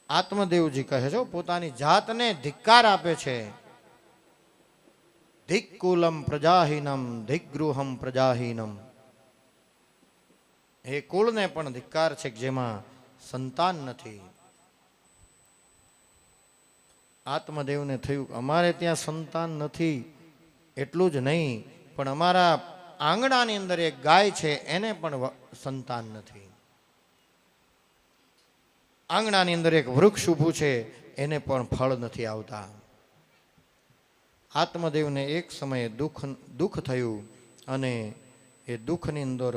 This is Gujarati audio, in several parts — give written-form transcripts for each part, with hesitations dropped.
આત્મદેવજી કહે છે પોતાની જાતને ધિક્કાર આપે છે. ધિક્કુલમ પ્રજાહીનમ ધિગ્ગૃહમ પ્રજાહીનમ. એ કુળને પણ ધિક્કાર છે કે જેમાં સંતાન નથી. આત્મદેવને થયું અમારે ત્યાં સંતાન નથી એટલું જ નહીં, પણ અમારા આંગણાની અંદર એક ગાય છે એને પણ સંતાન નથી. આંગણાની અંદર એક વૃક્ષ ઊભું છે એને પણ ફળ નથી આવતા. આત્મદેવને એક સમયે દુઃખ થયું અને એ દુઃખની અંદર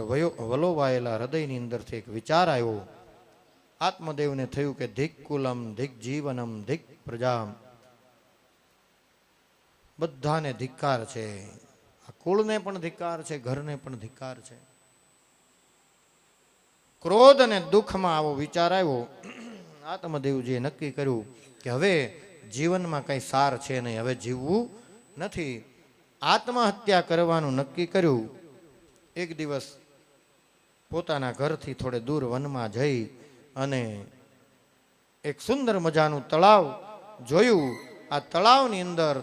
વલોવાયેલા હૃદયની અંદરથી એક વિચાર આવ્યો. આત્મદેવને થયું કે ધિક્કુલમ ધિક જીવનમ ધિક પ્રજા. બધાને ધિક્કાર છે, આ કુળને પણ ધિક્કાર છે, ઘરને પણ ધિક્કાર છે. ક્રોધ અને દુઃખમાં આવો વિચાર આવ્યો. આત્મદેવજીએ નક્કી કર્યું કે હવે જીવનમાં કઈ સાર છે નહીં, હવે જીવવું નથી. આત્મહત્યા કરવાનું નક્કી કર્યું. એક દિવસ પોતાના ઘરથી થોડે દૂર વનમાં જઈ અને એક સુંદર મજાનું તળાવ જોયું. આ તળાવની અંદર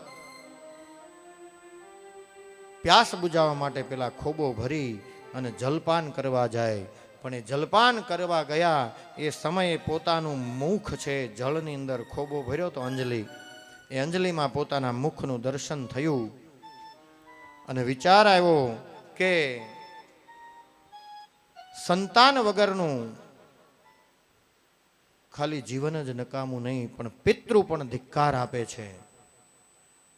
પ્યાસ બુજાવવા માટે પેલા ખોબો ભરી અને જલપાન કરવા જાય. પણ એ જલપાન કરવા ગયા એ સમયે પોતાનું મુખ છે જળની અંદર ખોબો ભર્યો તો અંજલિ. એ અંજલિમાં પોતાના મુખનું દર્શન થયું અને વિચાર આવ્યો કે સંતાન વગરનું ખાલી જીવન જ નકામું નહીં, પણ પિતૃ પણ ધિક્કાર આપે છે.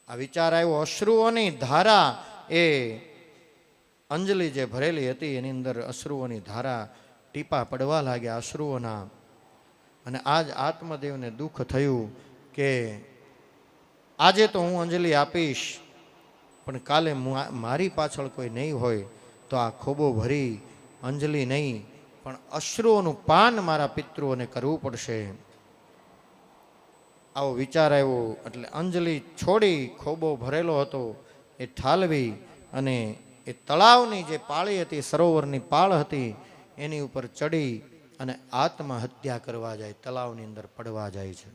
આ વિચાર આવ્યો. અશ્રુઓની ધારા એ અંજલિ જે ભરેલી હતી એની અંદર અશ્રુઓની ધારા ટીપા પડવા લાગ્યા અશ્રુઓના. અને આજ આત્મદેવને દુઃખ થયું કે આજે તો હું અંજલિ આપીશ, પણ કાલે મારી પાછળ કોઈ નહીં હોય તો આ ખોબો ભરી અંજલિ નહીં પણ અશ્રુઓનું પાન મારા પિતૃઓને કરવું પડશે. આવો વિચાર આવ્યો એટલે અંજલિ છોડી ખોબો ભરેલો હતો એ ઠાલવી અને એ તળાવની જે પાળી હતી, સરોવરની પાળ હતી, એની ઉપર ચડી અને આત્મહત્યા કરવા જાય, તળાવની અંદર પડવા જાય છે.